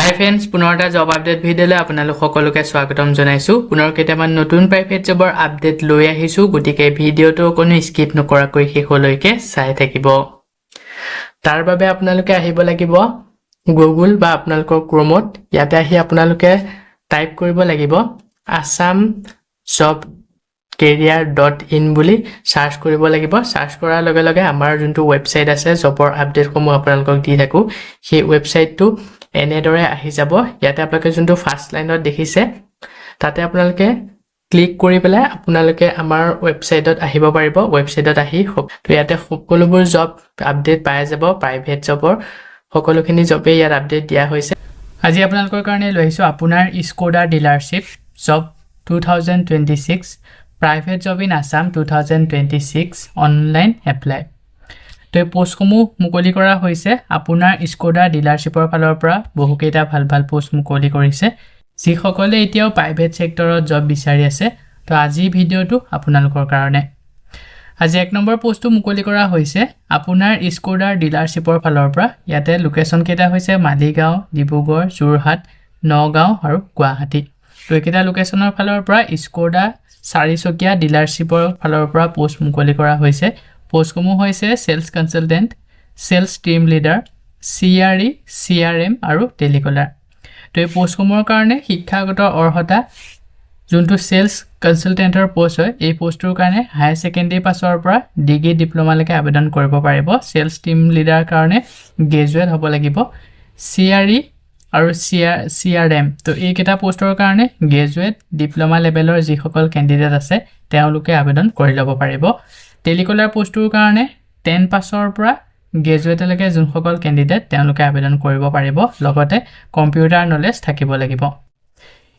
হাই friends, পুনৰ এটা job update ভিডিঅ'লৈ আপোনালোক সকলোকে স্বাগতম জনাইছোঁ। পুনৰ কেইটামান নতুন প্ৰাইভেট জবৰ আপডেট লৈ আহিছোঁ, গতিকে ভিডিঅ'টো কোনো স্কিপ নকৰাকৈ শেষলৈকে চাই থাকিব। তাৰ বাবে আপোনালোকে আহিব লাগিব গুগল বা আপোনালোকৰ ক্ৰমত। ইয়াতে আহি আপোনালোকে টাইপ কৰিব লাগিব assam job career.in বুলি সাৰ্চ কৰিব লাগিব। সাৰ্চ কৰাৰ লগে লগে আমাৰ যোনটো ৱেবছাইট আছে জবৰ আপডেটসমূহ আপোনালোকক দি থাকোঁ, সেই ৱেবছাইটটো এনেদৰে আহি যাব। ইয়াতে আপোনালোকে যোনটো ফাৰ্ষ্ট লাইনত দেখিছে তাতে আপোনালোকে ক্লিক কৰি পেলাই আপোনালোকে আমাৰ ৱেবছাইটত আহিব পাৰিব। ৱেবছাইটত আহি তো ইয়াতে সকলোবোৰ জব আপডেট পাই যাব। প্ৰাইভেট জবৰ সকলোখিনি জবেই ইয়াত আপডেট দিয়া হৈছে। আজি আপোনালোকৰ কাৰণে লৈ আহিছোঁ আপোনাৰ Skoda dealership job 2026 private job in Assam 2026 online apply. তো এই পোষ্টসমূহ মুকলি কৰা হৈছে আপোনাৰ স্কোডা ডিলাৰশ্বিপৰ ফালৰ পৰা। বহুকেইটা ভাল ভাল পোষ্ট মুকলি কৰিছে যিসকলে এতিয়াও প্ৰাইভেট ছেক্টৰত জব বিচাৰি আছে। তো আজি ভিডিঅ'টো আপোনালোকৰ কাৰণে। আজি 1 নম্বৰ পোষ্টটো মুকলি কৰা হৈছে আপোনাৰ স্কোডাৰ ডিলাৰশ্বিপৰ ফালৰ পৰা। ইয়াতে লোকেশ্যন কেইটা হৈছে মালিগাঁও, ডিব্ৰুগড়, যোৰহাট, নগাঁও আৰু গুৱাহাটী। তো এইকেইটা লোকেশ্যনৰ ফালৰ পৰা স্কোডা 4 চকীয়া ডিলাৰশ্বিপৰ ফালৰ পৰা পোষ্ট মুকলি কৰা হৈছে। পোষ্টসমূহ হৈছে sales consultant, sales team leader, CRE, CRM আৰু টেলিকলাৰ। তো এই পোষ্টসমূহৰ কাৰণে শিক্ষাগত অৰ্হতা যোনটো সেলছ কনসালটেন্টৰ পোষ্ট হয়, এই পোষ্টটোৰ কাৰণে হায়াৰ ছেকেণ্ডেৰী পাছৰ পৰা ডিগ্ৰী ডিপ্ল'মালৈকে আবেদন কৰিব পাৰিব। সেলছ টিম লিডাৰ কাৰণে গ্ৰেজুৱেট হ'ব লাগিব। CRE আৰু CRM, তো এইকেইটা পোষ্টৰ কাৰণে গ্ৰেজুৱেট ডিপ্ল'মা লেভেলৰ যিসকল কেণ্ডিডেট আছে তেওঁলোকে আবেদন কৰি ল'ব পাৰিব। টেলিকলাৰ পোষ্টটোৰ কাৰণে 10 পাছৰ পৰা গ্ৰেজুৱেটলৈকে যোনসকল কেণ্ডিডেট তেওঁলোকে আবেদন কৰিব পাৰিব। লগতে কম্পিউটাৰ নলেজ থাকিব লাগিব।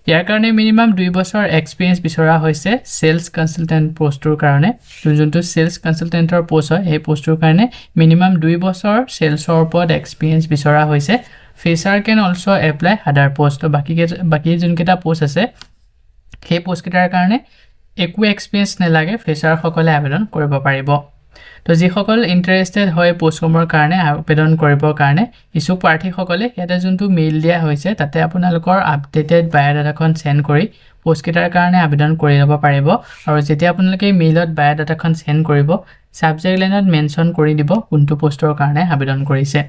ইয়াৰ কাৰণে মিনিমাম 2 বছৰ এক্সপিৰিয়েঞ্চ বিচৰা হৈছে সেলছ কনসালটেন্ট পোষ্টটোৰ কাৰণে। যোনটো সেলছ কনসালটেন্টৰ পোষ্ট হয় এই পোষ্টটোৰ কাৰণে মিনিমাম 2 বছৰ সেলছৰ ওপৰত এক্সপিৰিয়েঞ্চ বিচৰা হৈছে। ফ্ৰেছাৰ কেন অলছ' এপ্লাই আদাৰ পোষ্ট। বাকী যোনকেইটা পোষ্ট আছে সেই পোষ্টকেইটাৰ কাৰণে একো এক্সপিৰিয়েঞ্চ নালাগে, ফ্ৰেছাৰসকলে আবেদন কৰিব পাৰিব। তো যিসকল ইণ্টাৰেষ্টেড হয় পোষ্টসমূহৰ কাৰণে আবেদন কৰিবৰ কাৰণে ইচ্ছুক প্ৰাৰ্থীসকলে ইয়াতে যোনটো মেইল দিয়া হৈছে তাতে আপোনালোকৰ আপডেটেড বায়'ডাটাখন সেন্ড কৰি পোষ্টকেইটাৰ কাৰণে আবেদন কৰি ল'ব পাৰিব। আৰু যেতিয়া আপোনালোকে মেইলত বায়'ডাটাখন সেন্ড কৰিব ছাবজেক্ট লাইনত মেনশ্যন কৰি দিব কোনটো পোষ্টৰ কাৰণে আবেদন কৰিছে।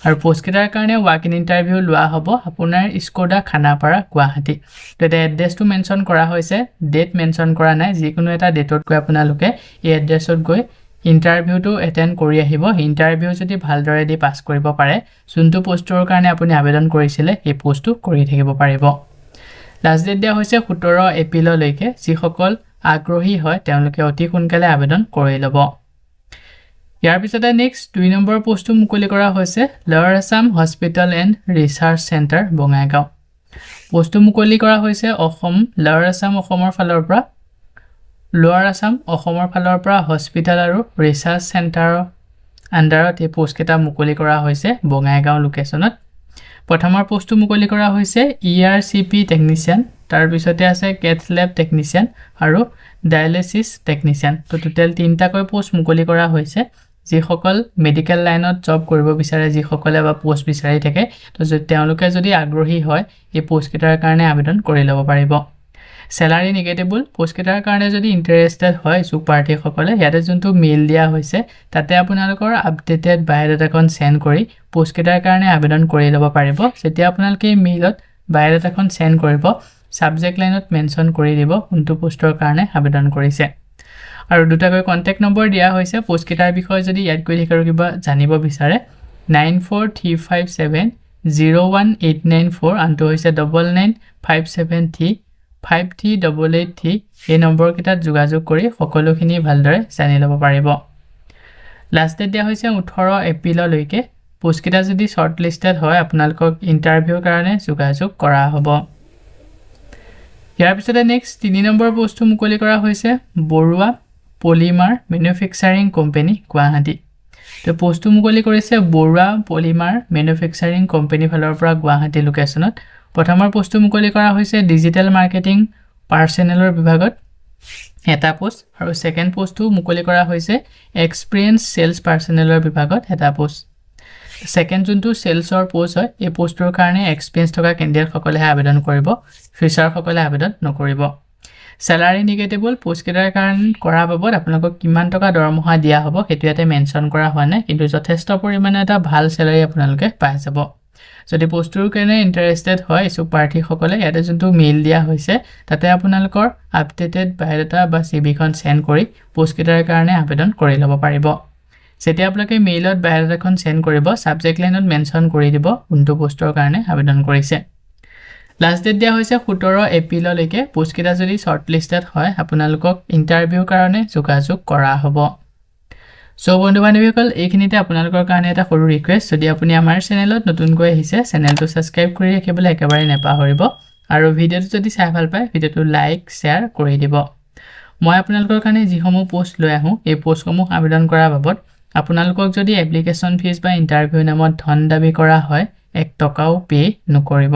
আৰু পোষ্টকেইটাৰ কাৰণে ৱাক ইন ইণ্টাৰভিউ লোৱা হ'ব আপোনাৰ স্কোডা খানাপাৰা, গুৱাহাটী। তো এটা এড্ৰেছটো মেনশ্যন কৰা হৈছে, ডেট মেনশ্যন কৰা নাই। যিকোনো এটা ডেটত গৈ আপোনালোকে এই এড্ৰেছত গৈ ইণ্টাৰভিউটো এটেণ্ড কৰি আহিব। ইণ্টাৰভিউ যদি ভালদৰে দি পাছ কৰিব পাৰে যোনটো পোষ্টৰ কাৰণে আপুনি আবেদন কৰিছিলে এই পোষ্টটো কৰি থাকিব পাৰিব। লাষ্ট ডেট দিয়া হৈছে 17 এপ্ৰিললৈকে। যিসকল আগ্ৰহী হয় তেওঁলোকে অতি সোনকালে আবেদন কৰি ল'ব। ইয়াৰ পিছতে নেক্সট 2 নম্বৰ পোষ্টটো মুকলি কৰা হৈছে lower Assam hospital and research centre, Bongaigaon. পোষ্টটো মুকলি কৰা হৈছে লৱাৰ আছাম অসমৰ ফালৰ পৰা। লৱাৰ আছাম অসমৰ ফালৰ পৰা হস্পিটেল আৰু ৰিচাৰ্চ চেণ্টাৰৰ আণ্ডাৰত এই পোষ্টকেইটা মুকলি কৰা হৈছে বঙাইগাঁও লোকেশ্যনত। প্ৰথমৰ পোষ্টটো মুকলি কৰা হৈছে ERCP টেকনিচিয়ান, তাৰপিছতে আছে কেথ লেব টেকনিচিয়ান আৰু ডায়েলিচিছ টেকনিচিয়ান। তো টোটেল 3টাকৈ পোষ্ট মুকলি কৰা হৈছে। যিসকল মেডিকেল লাইনত জব কৰিব বিচাৰে, যিসকলে বা পোষ্ট বিচাৰি থাকে, তো তেওঁলোকে যদি আগ্ৰহী হয় এই পোষ্টকেইটাৰ কাৰণে আবেদন কৰি ল'ব পাৰিব। চেলাৰী নিগেটিবল। পোষ্টকেইটাৰ কাৰণে যদি ইণ্টাৰেষ্টেড হয় ইচ্ছুক প্ৰাৰ্থীসকলে ইয়াতে যোনটো মেইল দিয়া হৈছে তাতে আপোনালোকৰ আপডেটেড বায়'ডাটাখন সেন্ড কৰি পোষ্টকেইটাৰ কাৰণে আবেদন কৰি ল'ব পাৰিব। যেতিয়া আপোনালোকে মেইলত বায়'ডাটাখন সেন্ড কৰিব ছাবজেক্ট লাইনত মেনশ্যন কৰি দিব কোনটো পোষ্টৰ কাৰণে আবেদন কৰিছে। আৰু 2টাকৈ কণ্টেক্ট নম্বৰ দিয়া হৈছে। পোষ্টকেইটাৰ বিষয়ে যদি ইয়াত গৈ আৰু কিবা জানিব বিচাৰে 9435701894, আনটো হৈছে 9957353883। এই নম্বৰকেইটাত যোগাযোগ কৰি সকলোখিনি ভালদৰে জানি ল'ব পাৰিব। লাষ্ট ডেট দিয়া হৈছে 18 এপ্ৰিললৈকে। পোষ্টকেইটা যদি শ্বৰ্ট লিষ্টেড হয় আপোনালোকক ইণ্টাৰভিউৰ কাৰণে যোগাযোগ কৰা হ'ব। ইয়াৰ পিছতে নেক্সট 3 নম্বৰ পোষ্টটো মুকলি কৰা হৈছে Baruah polymer manufacturing company, Guwahati. তো পোষ্টটো মুকলি কৰিছে বৰুৱা পলিমাৰ মেনুফেকচাৰিং কোম্পানী ফালৰ পৰা গুৱাহাটী লোকেশ্যনত। প্ৰথমৰ পোষ্টটো মুকলি কৰা হৈছে ডিজিটেল মাৰ্কেটিং পাৰ্চনেলৰ বিভাগত এটা পোষ্ট, আৰু ছেকেণ্ড পোষ্টটো মুকলি কৰা হৈছে এক্সপিৰিয়েঞ্চ সেলছ পাৰ্চনেলৰ বিভাগত এটা পোষ্ট। সেকেন্ড যোনটো সেলছৰ পোষ্ট হয় এই পোষ্টৰ কাৰণে এক্সপেৰিয়েন্স থকা কেণ্ডিডেট সকলেহে আবেদন কৰিব ফ্ৰেছাৰ সকলে আবেদন নকৰিব স্যালাৰি নিগেটিবল পোষ্ট কেইটাৰ কাৰণে কৰা বাবদ আপোনালোকক কিমান টকা দৰমহা দিয়া হ'ব সেইটো ইয়াতে মেনচন কৰা হোৱা নাই কিন্তু যথেষ্ট পৰিমাণে এটা ভাল স্যালাৰি আপোনালোকে পাই যাব যদি পোষ্টৰ কাৰণে ইন্টাৰেষ্টেড হয় ইছুক প্ৰাৰ্থী সকলে ইয়াতে যোনটো মেইল দিয়া হৈছে তাতে আপোনালোকৰ আপডেটেড বায়োডাটা বা সিভিখন সেন্ড কৰি পোষ্ট কেইটাৰ কাৰণে আবেদন কৰি ল'ব পাৰিব যেতিয়া আপোনালোকে মেইলত বায়োডাটাখন সেন্ড কৰিব সাবজেক্ট লাইনত মেনচন কৰি দিব কোনটো পোষ্টৰ কাৰণে আবেদন কৰিছে লাষ্ট ডেট দিয়া হৈছে 17 এপ্ৰিললৈকে পোষ্ট কেইটা যদি শৰ্টলিষ্টেড হয় আপোনালোকক ইন্টাৰভিউৰ কাৰণে যোগাযোগ কৰা হ'ব সো বন্ধু বান্ধৱীসকল এইখিনিতে আপোনালোকৰ কাৰণে এটা সৰু ৰিকুৱেষ্ট যদি আপুনি আমাৰ চেনেলত নতুনকৈ আহিছে চেনেলটো সাবস্ক্ৰাইব কৰি ৰাখিবলৈ একেবাৰে নেপাহৰিব আৰু ভিডিঅ'টো যদি চাই ভাল পায় ভিডিঅ'টো লাইক শেয়াৰ কৰি দিব মই আপোনালোকৰ কাৰণে যিসমূহ পোষ্ট লৈ আহোঁ এই পোষ্টসমূহ আবেদন কৰাৰ বাবদ আপোনালোকক যদি এপ্লিকেশন ফিজ বা ইন্টাৰভিউ নামত ধন দাবী কৰা হয় 1 টকাও পে নকৰিব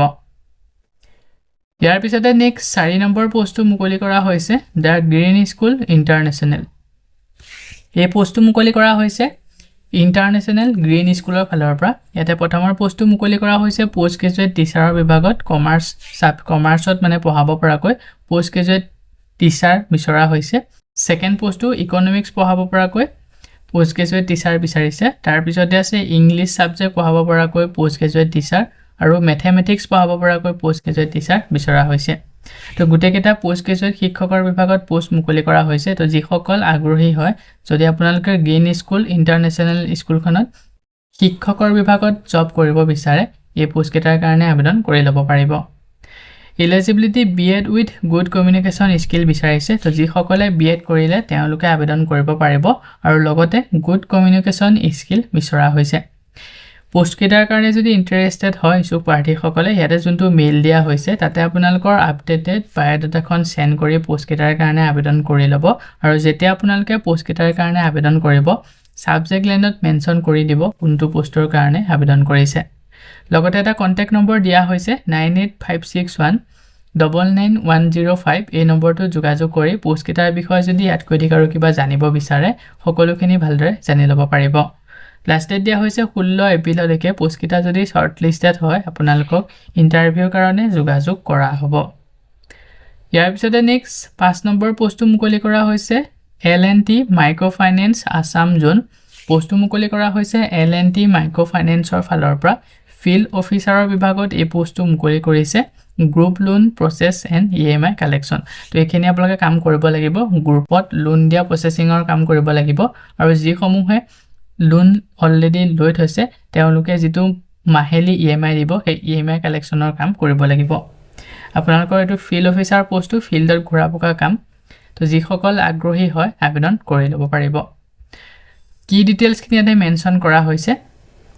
ইয়াৰ পিছতে নেক্সট 4 নম্বৰ পোষ্টটো মুকলি কৰা হৈছে দ্য গ্ৰীণ স্কুল ইন্টাৰনেশ্যনেল এই পোষ্টটো মুকলি কৰা হৈছে ইন্টাৰনেশ্যনেল গ্ৰীণ স্কুলৰ ফালৰ পৰা ইয়াতে প্ৰথমৰ পোষ্টটো মুকলি কৰা হৈছে পোষ্ট গ্ৰেজুৱেট টিচাৰৰ বিভাগত কমাৰ্চ সাব কমাৰ্চত মানে পঢ়াব পৰাকৈ পোষ্ট গ্ৰেজুৱেট টিচাৰ বিচৰা হৈছে সেকেন্ড পোষ্টটো ইকনমিক্স পঢ়াব পৰাকৈ পোষ্ট গ্ৰেজুৱেট টিচাৰ বিচাৰিছে তাৰ পিছতে আছে ইংলিছ সাবজেক্ট পঢ়াব পৰাকৈ পোষ্ট গ্ৰেজুৱেট টিচাৰ আৰু ম্যাথমেটিক্স পঢ়াব পৰাকৈ পোষ্ট গ্ৰেজুৱেট টিচাৰ বিচৰা হৈছে তো গুটেকেটা পোষ্ট গ্ৰেজুৱেট শিক্ষকৰ বিভাগত পোষ্ট মুকলি কৰা হৈছে তো যিসকল আগ্ৰহী হয় যদি আপোনালোকে গ্ৰীণ স্কুল ইন্টাৰনেশ্যনেল স্কুলখনত শিক্ষকৰ বিভাগত জব কৰিব বিচাৰে এই পোষ্ট কেটাৰ কাৰণে আবেদন কৰি ল'ব পাৰিব eligibility BEd with good communication skill বিচাৰিছে তো যিসকলে বিএড কৰিলে তেওঁলোকে আবেদন কৰিব পাৰিব আৰু লগতে গুড কমিউনিকেশ্যন স্কিল বিচৰা হৈছে পোষ্ট কেটাৰ কাৰণে যদি ইন্টাৰেষ্টেড হয় ইছুক প্ৰাৰ্থী সকলে ইয়াতে যোনটো মেইল দিয়া হৈছে তাতে আপোনালোকৰ আপডেটেড বায়োডাটাখন সেন্ড কৰি পোষ্ট কেটাৰ কাৰণে আবেদন কৰি ল'ব আৰু যেতিয়া আপোনালোকে পোষ্ট কেটাৰ কাৰণে আবেদন কৰিব সাবজেক্ট লাইনত মেনচন কৰি দিব কোনটো পোষ্টৰ কাৰণে আবেদন কৰিছে লগতে এটা কন্টাক্ট নম্বৰ দিয়া হৈছে 9856199105 এই নম্বৰটো যোগাযোগ কৰি পোষ্ট কেটাৰ বিষয়ে যদি ইয়াতকৈ অধিক আৰু কিবা জানিব বিচাৰে সকলোখিনি ভালদৰে জানি ল'ব পাৰিব লাষ্ট ডেট দিয়া হৈছে 16 এপ্ৰিললৈকে পোষ্ট কেটা যদি শৰ্টলিষ্টেড হয় আপোনালোকক ইন্টাৰভিউৰ কাৰণে যোগাযোগ কৰা হ'ব ইয়াৰ পিছতে নেক্সট 5 নম্বৰ পোষ্টটো মুকলি কৰা হৈছে এল&টি মাইক্ৰ ফাইনেন্স আসাম জোন পোষ্টটো মুকলি কৰা হৈছে এল&টি মাইক্ৰ ফাইনেন্সৰ ফালৰ পৰা ফিল্ড অফিচাৰৰ বিভাগত এই পোষ্টটো মুকলি কৰিছে group loan process and EMI collection তো এখিনি আপোনালোকে কাম কৰিব লাগিব গ্ৰুপত লোন দিয়া প্ৰসেসিংৰ কাম কৰিব লাগিব আৰু যিসমূহে লোন অলৰেডি লৈ থৈছে তেওঁলোকে যেটো মাহেলি ইএমআই দিব সেই ইএমআই কালেকচনৰ কাম কৰিব লাগিব আপোনালোকৰ এটো ফিল্ড অফিচাৰ পোষ্টটো ফিল্ডৰ ঘুৰা পকা কাম তো যিসকল আগ্ৰহী হয় আবেদন কৰি ল'ব পাৰিব কি ডিটেইলছ খিনি ইয়াতে মেনচন কৰা হৈছে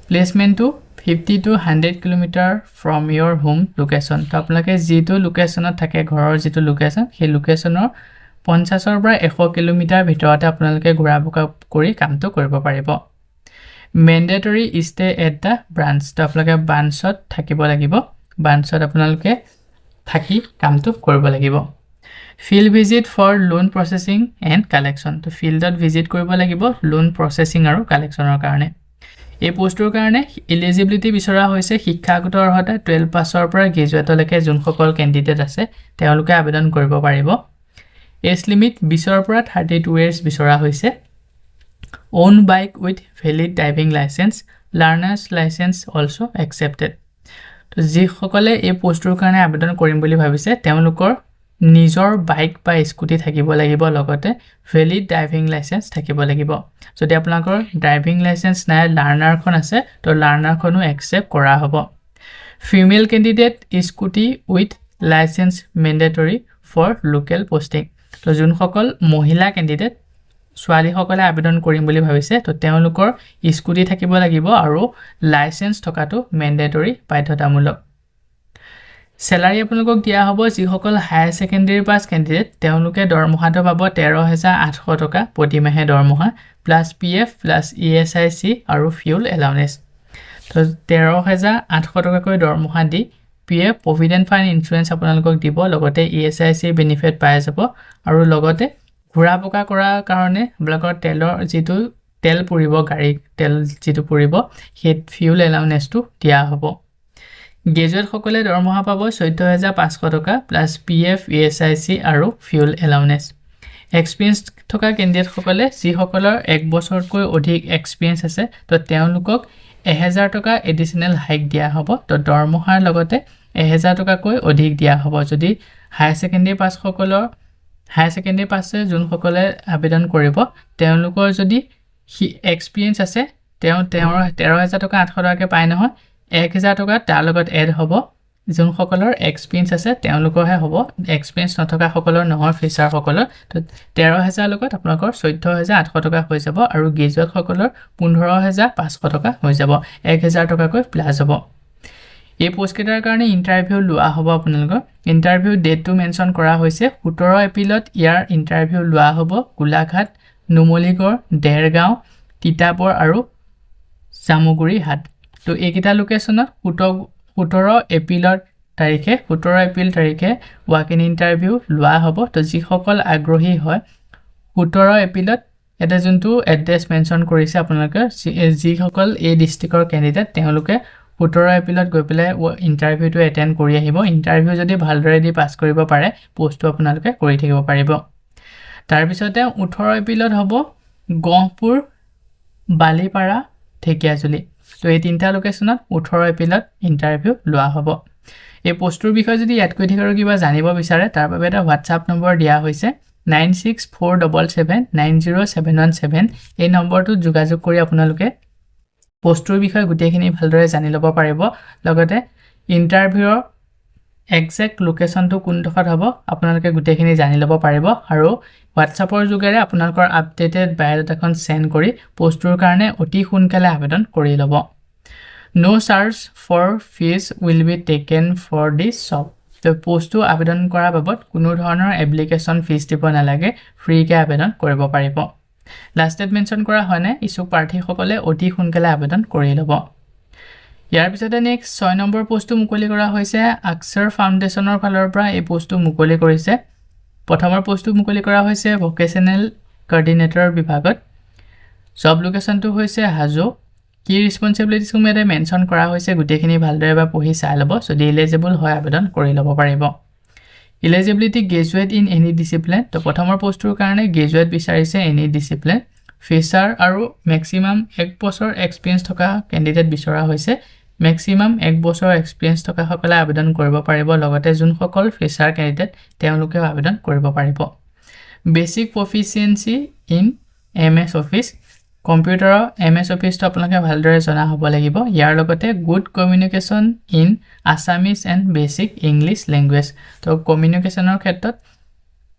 প্লেচমেন্টটো 50 to 100 kilometre from your home location তো আপোনালোকে যেটো লোকেশনত থাকে ঘৰৰ যেটো লোকেশন সেই লোকেশনৰ 50 ৰ পৰা 100 কিলোমিটাৰ ভিতৰতে আপোনালোকে ঘুৰা পকা কৰি কামটো কৰিব পাৰিব মেন্ডেটৰি ষ্টে এট দা ব্ৰাঞ্চ তো আপোনালোকে ব্ৰাঞ্চত থাকিব লাগিব ব্ৰাঞ্চত আপোনালোকে থাকি কামটো কৰিব লাগিব field visit for loan processing and collection তো ফিল্ডত ভিজিট কৰিব লাগিব লোন প্ৰসেসিং আৰু কালেকচনৰ কাৰণে এই পোষ্টৰ কাৰণে এলিজিবিলিটি বিচৰা হৈছে শিক্ষাগত অৰ্হতা 12 পাছৰ পৰা গ্ৰেজুৱেটলৈকে যোনসকল কেণ্ডিডেট আছে তেওঁলোকে আবেদন কৰিব পাৰিব এজ লিমিট 20 ৰ পৰা 32 ইয়াৰ্স বিচৰা হৈছে own bike with valid driving license learners license also accepted তো যিসকলে এই পোষ্টৰ কাৰণে আবেদন কৰিম বুলি ভাবিছে তেওঁলোকৰ নিজৰ বাইক বা স্কুটি থাকিব লাগিব লগতে ভ্যালিড ড্ৰাইভিং লাইসেন্স থাকিব লাগিব যদি আপোনালোকৰ ড্ৰাইভিং লাইসেন্স নাই লাৰ্নাৰখন আছে তো লাৰ্নাৰখনো একসেপ্ট কৰা হ'ব female candidate scooty with licence mandatory for local posting তো যোনসকল মহিলা ক্যান্ডিডেট ছোৱালী সকলে আবেদন কৰিম বুলি ভাবিছে তো তেওঁলোকৰ স্কুটি থাকিব লাগিব আৰু লাইসেন্স থকাটো ম্যান্ডেটৰি বাধ্যতামূলক স্যালাৰি আপোনালোকক দিয়া হ'ব যিসকল হায়াৰ সেকেন্ডাৰী পাস ক্যান্ডিডেট তেওঁলোকে দৰমহাটো পাব 13800 টকা প্ৰতি মাহে দৰমহা প্লাস পিএফ প্লাস ইএসআইসি আৰু ফিউল এলাউন্স তো 13800 টকাকৈ দৰমহা দি পিএফ প্ৰভিডেন্ট ফাণ্ড ইন্সুৰেন্স আপোনালোকক দিব লগতে ইএসআইসি বেনিফিট পাই যাব আৰু লগতে ঘুৰা পকা কৰাৰ কাৰণে ব্লকৰ তেলৰ যেটো তেল পুৰিব গাড়ী তেল যেটো পুৰিব সেই ফিউল এলাউন্সটো দিয়া হ'ব গ্ৰেজুৱেট সকলে দৰমহা পাব 14500 টকা প্লাস পিএফ ইএসআইসি আৰু ফিউল এলাউন্স এক্সপেৰিয়েন্স থকা কেণ্ডিডেট সকলে যি সকলৰ 1 বছৰতকৈ অধিক এক্সপেৰিয়েন্স আছে তো তেওঁলোকক 1000 টকা এডিশনাল হাইক দিয়া হ'ব তো দৰমহাৰ লগতে 1000 টকাকৈ অধিক দিয়া হ'ব যদি হাই সেকেন্ডাৰী পাস সকলৰ হাই সেকেন্ডাৰী পাছে যোন সকলে আবেদন কৰিব তেওঁলোকৰ যদি এক্সপেৰিয়েন্স আছে তেওঁ 13000 টকা 800 টকাকে পায় নহয় 1000 টকা তাৰ লগত এড হ'ব যোন সকলৰ এক্সপেৰিয়েন্স আছে তেওঁলোকৰহে হ'ব এক্সপেৰিয়েন্স নথকা সকলৰ নহয় ফিচাৰ সকলৰ তো 13000 লগত আপোনালোকৰ 14800 টকা হৈ যাব আৰু গ্ৰেজুৱেট সকলৰ 15500 টকা হৈ যাব 1000 টকাকৈ প্লাস হ'ব এই পোষ্টকেটাৰ কাৰণে ইন্টাৰভিউ লোৱা হ'ব আপোনালোকৰ ইন্টাৰভিউ ডেটটো মেনশন কৰা হৈছে 17 এপ্ৰিলত ইয়াৰ ইন্টাৰভিউ লোৱা হ'ব গোলাঘাট নুমলীগড় দেৰগাঁও তিতাবৰ আৰু জামুগুৰি হাট তো এইকেইটা লোকেশনত 17 এপ্ৰিলৰ তাৰিখে 17 এপ্ৰিল তাৰিখে ৱাক ইন ইন্টাৰভিউ লোৱা হ'ব তো যিসকল আগ্ৰহী হয় 17 এপ্ৰিলত এটা যোনটো এড্ৰেছ মেনশন কৰিছে আপোনালোকে যিসকল এই ডিস্ট্ৰিক্টৰ ক্যান্ডিডেট তেওঁলোকে 17 এপ্ৰিলত গৈ পেলাই ইন্টাৰভিউটো এটেন্ড কৰি আহিব ইন্টাৰভিউ যদি ভালদৰে দি পাস কৰিব পাৰে পোষ্টটো আপোনালোকে কৰি থাকিব পাৰিব তাৰ পিছতে 18 এপ্ৰিলত হ'ব গহপুৰ বালিপাৰা ঢেকিয়াজুলি তো এই তিনটা লোকেশনত 18 এপ্ৰিলত ইন্টাৰভিউ লোৱা হ'ব এই পোষ্টৰ বিষয়ে যদি ইয়াত কৈ ঠিকাৰো কিবা জানিব বিচাৰে তাৰ বাবে এটা WhatsApp নম্বৰ দিয়া হৈছে 9647790717 এই নম্বৰটো যোগাযোগ কৰি আপোনালোকে পোষ্টৰ বিষয়ে গুটেখিনি ভালদৰে জানি ল'ব পাৰিব লগতে ইন্টাৰভিউৰ এক্সাক্ট লোকেশনটো কোনডোখৰত হ'ব আপোনালোকে গুটেখিনি জানি ল'ব পাৰিব আৰু WhatsAppৰ যোগেৰে আপোনালোকৰ আপডেটেড বায়োডাটাখন সেন্ড কৰি পোষ্টৰ কাৰণে অতি সোনকালে আবেদন কৰি ল'ব No charge for fees will be taken for this job তো পোষ্টটো আবেদন কৰা বাবদ কোনো ধৰণৰ এপ্লিকেশন ফিজ দিব নালাগে ফ্ৰী কে আবেদন কৰিব পাৰিব লাষ্টত মেনশন কৰা হয়নে ইছুক প্ৰাৰ্থী সকলে অতি সোনকালে আবেদন কৰি ল'ব ইয়াৰ পিছতে নেক্সট 6 নম্বৰ পোষ্টটো মুকলি কৰা হৈছে আক্সাৰ ফাউণ্ডেশ্যনৰ ফালৰ পৰা এই পোষ্টটো মুকলি কৰিছে প্ৰথমৰ পোষ্টটো মুকলি কৰা হৈছে ভোকেশনেল কোঅৰ্ডিনেটৰ বিভাগত জব লোকেশনটো হৈছে হাজো কি ৰেসপন্সিবিলিটিজ কুমেৰে মেনশন কৰা হৈছে গুটেখিনি ভালদৰে বা পঢ়ি চাই ল'ব যদি এলিজিবল হয় আবেদন কৰি ল'ব পাৰিব eligibility graduate in any discipline তো প্ৰথমৰ পোষ্টৰ কাৰণে গ্ৰেজুৱেট বিচাৰিছে এনি ডিসিপ্লিন ফিচাৰ আৰু ম্যাক্সিমাম 1 বছৰ এক্সপেৰিয়েন্স থকা ক্যান্ডিডেট বিচৰা হৈছে ম্যাক্সিমাম 1 বছৰ এক্সপেৰিয়েন্স থকা সকলে আবেদন কৰিব পাৰিব লগতে যোন সকল ফিচাৰ ক্যান্ডিডেট তেওঁলোকে আবেদন কৰিব পাৰিব basic proficiency in MS office কম্পিউটাৰৰ এমএস অফিসটো আপোনালোকে ভালদৰে জনা হ'ব লাগিব ইয়াৰ লগতে good communication in Assamese and basic English language তো কমিউনিকেশনৰ ক্ষেত্ৰত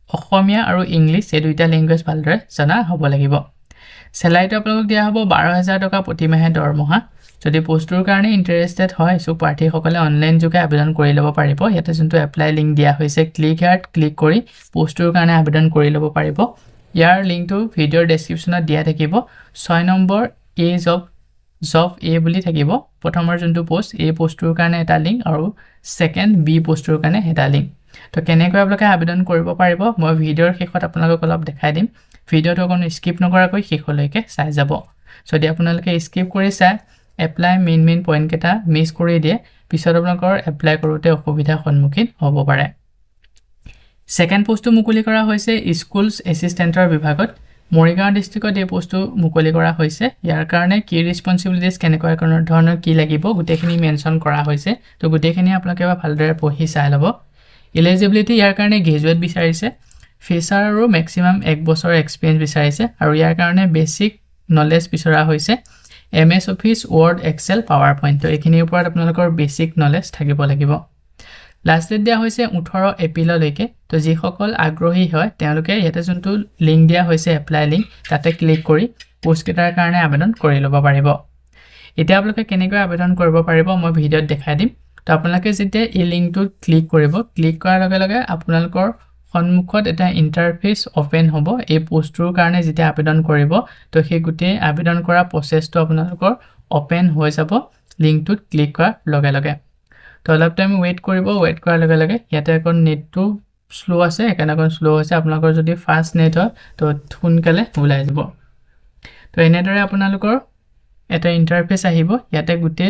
অসমীয়া আৰু ইংলিশ এই দুইটা ল্যাঙ্গুৱেজ ভালদৰে জনা হ'ব লাগিব স্যালাৰিটো আপোনালোকক দিয়া হ'ব 12000 টকা প্ৰতি মাহে দৰমহা যদি পোষ্টৰ কাৰণে ইন্টাৰেষ্টেড হয় সো প্ৰাৰ্থী সকলে অনলাইন যোগে আবেদন কৰি ল'ব পাৰিব ইয়াতে যোনটো এপ্লাই লিংক দিয়া হৈছে ক্লিক হিয়াৰত ক্লিক কৰি পোষ্টৰ কাৰণে আবেদন কৰি ল'ব পাৰিব ইয়াৰ লিংকটো ভিডিওৰ ডেসক্ৰিপচনত দিয়া থাকিব 6 নম্বৰ এ জব এ বুলি থাকিব প্ৰথমৰ যোনটো পোষ্ট এই পোষ্টৰ কাৰণে এটা লিংক আৰু সেকেন্ড বি পোষ্টৰ কাৰণে এটা লিংক তো কেনেকৈ আপোনালোকে আবেদন কৰিব পাৰিব মই ভিডিওৰ শেষত আপোনালোকক অলপ দেখাই দিম ভিডিওটো কোনো স্কিপ নকৰাকৈ শেষলৈকে চাই যাব যদি আপোনালোকে স্কিপ কৰি চাই এপ্লাই মেইন পইণ্ট কেটা মিছ কৰি দিয়ে পিছত আপোনালোকৰ এপ্লাই কৰোতে অসুবিধাৰ সন্মুখীন হ'ব পাৰে সেকেন্ড পোষ্টটো মুকলি কৰা হৈছে স্কুলছ এসিস্টেন্টৰ বিভাগত মৰিগাঁও ডিস্ট্ৰিক্টত এই পোষ্টটো মুকলি কৰা হৈছে ইয়াৰ কাৰণে কি ৰেসপন্সিবিলিটিজ কেনেকৈ ধৰণৰ কি লাগিব গুটেখিনি মেনশন কৰা হৈছে তো গুটেখিনি আপোনালোকে ভালদৰে পঢ়ি চাই ল'ব এলিজিবিলিটি ইয়াৰ কাৰণে গ্ৰেজুৱেট বিচাৰিছে ফিচাৰ আৰু ম্যাক্সিমাম 1 বছৰ এক্সপেৰিয়েন্স বিচাৰিছে আৰু ইয়াৰ কাৰণে বেসিক নলেজ বিচৰা হৈছে MS Office Word Excel PowerPoint তো এইখিনিৰ ওপৰত আপোনালোকৰ বেসিক নলেজ থাকিব লাগিব লাষ্ট ডেট দিয়া হৈছে 18 এপ্ৰিললৈকে তো যিসকল আগ্ৰহী হয় তেওঁলোকে ইয়াতে যোনটো লিংক দিয়া হৈছে এপ্লাই লিংক তাতে ক্লিক কৰি পোষ্ট কেটাৰ কাৰণে আবেদন কৰি ল'ব পাৰিব এতিয়া আপোনালোকে কেনেকৈ আবেদন কৰিব পাৰিব মই ভিডিওত দেখাই দিম তো আপোনালোকে যেতিয়া এই লিংকটোত ক্লিক কৰিব ক্লিক কৰাৰ লগে লগে আপোনালোকৰ সন্মুখত এটা ইন্টাৰফেস ওপেন হ'ব এই পোষ্টৰ কাৰণে যেতিয়া আবেদন কৰিব তো সেই গুটে আবেদন কৰা প্ৰসেছটো আপোনালোকৰ ওপেন হৈ যাব লিংকটোত ক্লিক কৰাৰ লগে লগে তো অলপ টাইম ওয়েট কৰিব ওয়েট কৰাৰ লগে লগে ইয়াতে এখন নেটটো স্লো আছে এখানে এখন স্লো আছে আপোনালোকৰ যদি ফাষ্ট নেট হয় তো সোনকালে ওলাই যাব তো তো এনেদৰে আপোনালোকৰ এটা ইন্টাৰফেস আহিব ইয়াতে গুটে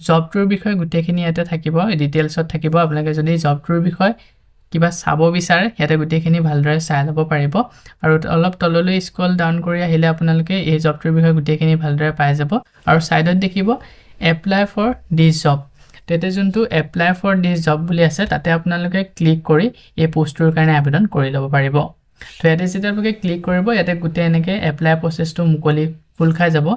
জবটোৰ বিষয়ে গুটেখিনি ইয়াতে থাকিব ডিটেইলছত থাকিব আপোনালোকে যদি জবটোৰ বিষয়ে কিবা চাব বিচাৰে ইয়াতে গুটেখিনি ভালদৰে চাই ল'ব পাৰিব আৰু অলপ তললৈ স্ক্ৰল ডাউন কৰি আহিলে আপোনালোকে এই জবটোৰ বিষয়ে গুটেখিনি ভালদৰে পাই যাব আৰু সাইডত দেখিব এপ্লাই ফৰ দিস জব তেতে যোনটো এপ্লাই ফৰ দিস জব বুলি আছে তাতে আপোনালোকে ক্লিক কৰি এই পোষ্টটোৰ কাৰণে আবেদন কৰি ল'ব পাৰিব তো ইয়াতে যেতিয়া আপোনালোকে ক্লিক কৰিব ইয়াতে গুটে এনেকে এপ্লাই প্ৰসেছটো মুকলি ফুল খাই যাব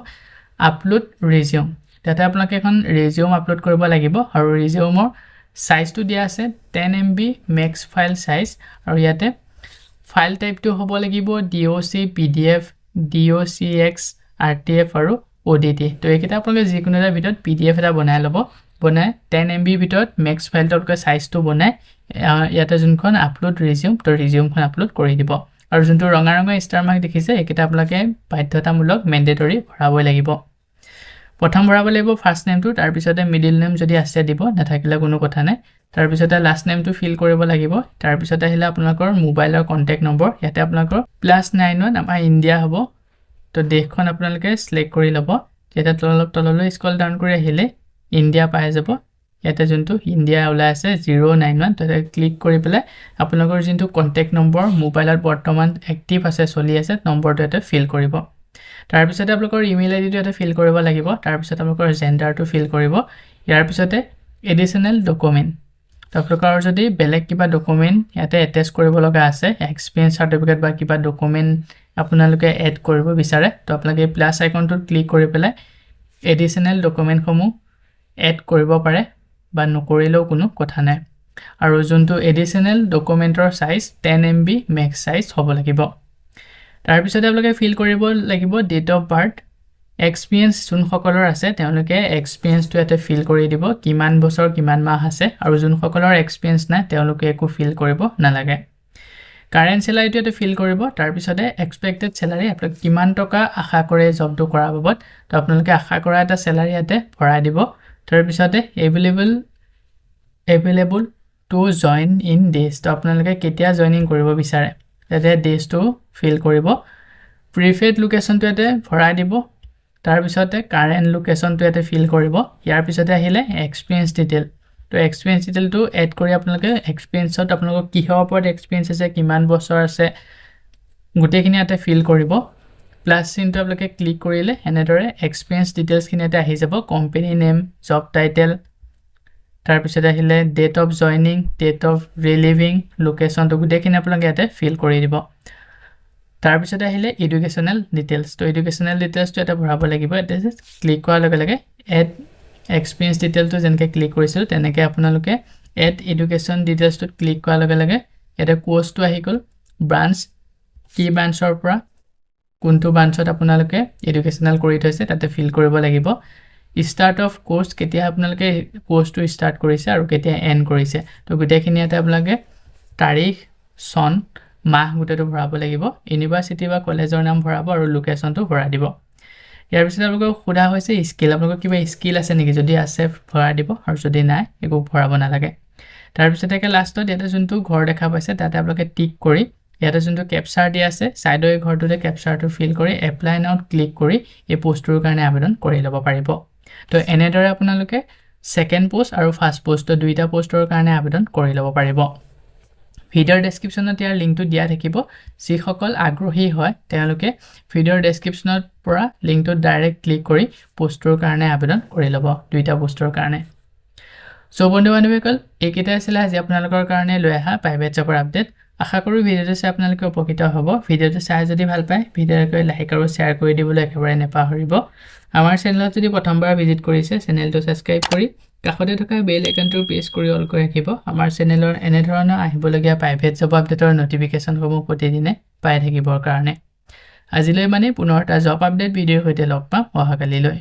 আপলোড ৰিজিউম তাতে আপোনালোকে এখন ৰিজিউম আপলোড কৰিব লাগিব আৰু ৰিজিউমৰ সাইজটো দিয়া আছে 10 MB ম্যাক্স ফাইল সাইজ আৰু ইয়াতে ফাইল টাইপটো হ'ব লাগিব DOC PDF DOCX RTF আৰু ODT তো এইকেইটা আপোনালোকে যিকোনো এটা ভিতৰত PDF এটা বনাই ল'ব বনাই 10 MB ভিতৰত ম্যাক্স ফাইলটোৰ সাইজটো বনাই ইয়াতে যোনখন আপলোড ৰিজিউম তো ৰিজিউমখন আপলোড কৰি দিব আৰু যোনটো ৰঙা ৰঙা ষ্টাৰ মাৰ্ক দেখিছে এইকেইটা আপোনালোকে বাধ্যতামূলক মেন্ডেটৰি ভৰাবই লাগিব প্ৰথম ভৰাব লাগিব ফাৰ্স্ট নেমটো তাৰ পিছতে মিডল নেম যদি আছে দিব নাথাকিলে কোনো কথা নাই তাৰ পিছতে লাষ্ট নেমটো ফিল কৰিব লাগিব তাৰ পিছতে আহিলে আপোনালোকৰ মোবাইলৰ কন্টাক্ট নম্বৰ ইয়াতে আপোনালোকৰ +91 আমাৰ ইন্ডিয়া হ'ব তো দেশখন আপোনালোকে সিলেক্ট কৰি ল'ব ইয়াতে তললৈ স্ক্ৰল ডাউন কৰি আহিলে ইন্ডিয়া পাই যাব ইয়াতে যোনটো ইন্ডিয়া ওলাই আছে 091 তাতে ক্লিক কৰি পেলাই আপোনালোকৰ যোনটো কন্টাক্ট নম্বৰ মোবাইলত বৰ্তমান এক্টিভ আছে চলি আছে নম্বৰটো ইয়াতে ফিল কৰিব তাৰ পিছতে আপোনালোকৰ ইমেইল আইডিটো ইয়াতে ফিল কৰিব লাগিব তাৰ পিছতে আপোনালোকৰ জেন্ডাৰটো ফিল কৰিব ইয়াৰ পিছতে এডিশনাল ডকুমেন্ট আপোনালোকৰ যদি বেলেগ কিবা ডকুমেন্ট ইয়াতে এটাচ কৰিব লগা আছে এক্সপেৰিয়েন্স সাৰ্টিফিকেট বা কিবা ডকুমেন্ট আপোনালোকে এড কৰিব বিচাৰে তো আপোনালোকে প্লাস আইকনটো ক্লিক কৰি পেলাই এডিশনাল ডকুমেন্টসমূহ এড কৰিব পাৰে বা নকৰিলেও কোনো কথা নাই আৰু যোনটো এডিশনাল ডকুমেন্টৰ সাইজ 10 MB ম্যাক্স সাইজ হ'ব লাগিব তাৰ পিছতে আপোনালোকে ফিল কৰিব লাগিব ডেট অফ বাৰ্থ এক্সপেৰিয়েন্স যোন সকলৰ আছে তেওঁলোকে এক্সপেৰিয়েন্সটো ইয়াতে ফিল কৰি দিব কিমান বছৰ কিমান মাহ আছে আৰু যোন সকলৰ এক্সপেৰিয়েন্স নাই তেওঁলোকে একো ফিল কৰিব নালাগে কাৰেন্ট স্যালাৰিটো ইয়াতে ফিল কৰিব তাৰ পিছতে এক্সপেক্টেড স্যালাৰি আপোনালোকে কিমান টকা আশা কৰে জবটো কৰা বাবদ তো আপোনালোকে আশা কৰা এটা স্যালাৰি ইয়াতে ভৰাই দিব তাৰ পিছতে available to join in days তো আপোনালোকে কেতিয়া জয়েনিং কৰিব বিচাৰে তাতে ডেজটো ফিল কৰিব প্ৰিফাৰ্ড লোকেশনটো ইয়াতে ভৰাই দিব তাৰ পিছতে কাৰেন্ট লোকেশনটো ইয়াতে ফিল কৰিব ইয়াৰ পিছতে আহিলে এক্সপেৰিয়েন্স ডিটেইল তো এক্সপেৰিয়েন্স ডিটেইলটো এড কৰি আপোনালোকে এক্সপেৰিয়েন্সত আপোনালোকৰ কিহৰ ওপৰত এক্সপেৰিয়েন্স আছে কিমান বছৰ আছে গুটেখিনি ইয়াতে ফিল কৰিব প্লাস চিনটো আপোনালোকে ক্লিক কৰিলে এনেদৰে এক্সপেৰিয়েন্স ডিটেইলছ খিনি ইয়াতে আহি যাব কোম্পানী নেম জব টাইটেল তাৰ পিছতে আহিলে date of joining date of relieving লোকেশনটো গুটেখিনি আপোনালোকে ইয়াতে ফিল কৰি দিব তাৰ পিছতে আহিলে এডুকেশনাল ডিটেইলছ তো এডুকেশনাল ডিটেইলছটো এটা ভৰাব লাগিব এতে ক্লিক কৰাৰ লগে লগে এড এক্সপেৰিয়েন্স ডিটেইলটো যেনেকৈ ক্লিক কৰিছিল তেনেকৈ আপোনালোকে এড এডুকেশন ডিটেইলছটো ক্লিক কৰাৰ লগে লগে এতে কোৰ্সটো আহি গ'ল ব্ৰাঞ্চ কি ব্ৰাঞ্চৰ পৰা কোনটো ব্ৰাঞ্চত আপোনালোকে এডুকেশনাল কৰি থৈছে তাতে ফিল কৰিব লাগিব স্টাৰ্ট অফ কোৰ্স কেতিয়া আপোনালোকে কোৰ্সটো স্টাৰ্ট কৰিছে আৰু কেতিয়া এন্ড কৰিছে তো গুটেখিনি ইয়াতে আপোনালোকে তাৰিখ সন মাহ গুটেটো ভৰাব লাগিব ইউনিভাৰ্সিটি বা কলেজৰ নাম ভৰাব আৰু লোকেশনটো ভৰাই দিব ইয়াৰ পিছত আপোনালোকক সোধা হৈছে স্কিল আপোনালোকৰ কিবা স্কিল আছে নেকি যদি আছে ভৰাই দিব আৰু যদি নাই একো ভৰাব নালাগে তাৰ পিছতে লাষ্টত ইয়াতে যোনটো ঘৰ দেখা পাইছে তাতে আপোনালোকে টিক কৰি ইয়াতে যোনটো ক্যাপচাৰ দিয়া আছে সাইডৰ এই ঘৰটোতে ক্যাপচাৰটো ফিল কৰি এপ্লাই নাও ক্লিক কৰি এই পোষ্টটোৰ কাৰণে আবেদন কৰি ল'ব পাৰিব তো এনেদৰে আপোনালোকে সেকেন্ড পোষ্ট আৰু ফাৰ্স্ট পোষ্ট দুইটা পোষ্টৰ কাৰণে আবেদন কৰি ল'ব পাৰিব ভিডিওৰ ডেসক্ৰিপচনত ইয়াৰ লিংকটো দিয়া থাকিব যিসকল আগ্ৰহী হয় তেওঁলোকে ভিডিওৰ ডেসক্ৰিপচনৰ পৰা লিংকটো ডাইৰেক্ট ক্লিক কৰি পোষ্টৰ কাৰণে আবেদন কৰি ল'ব দুইটা পোষ্টৰ কাৰণে সো বন্ধু-বান্ধৱীসকল এইকেইটা আছিল আজি আপোনালোকৰ কাৰণে লৈ অহা প্ৰাইভেট জবৰ আপডেট আশা কৰো ভিডিওটো চাই আপোনালোকে উপকৃত হ'ব ভিডিওটো চাই যদি ভাল পায় ভিডিওটো লাইক আৰু শেয়াৰ কৰি দিবলৈ একেবাৰে নেপাহৰিব আমাৰ চেনেলত যদি প্ৰথমবাৰ ভিজিট কৰিছে চেনেলটো সাবস্ক্ৰাইব কৰি কাষতে থকা বেল আইকনটো প্ৰেছ কৰি অল কৰি ৰাখিব আমাৰ চেনেলৰ এনে ধৰণৰ আহিবলগীয়া প্ৰাইভেট জব আপডেটৰ নটিফিকেশনসমূহ প্ৰতিদিনে পাই থাকিবৰ কাৰণে আজিলৈ মানে পুনৰ এটা জব আপডেট ভিডিওৰ সৈতে লগ পাম অহাকালিলৈ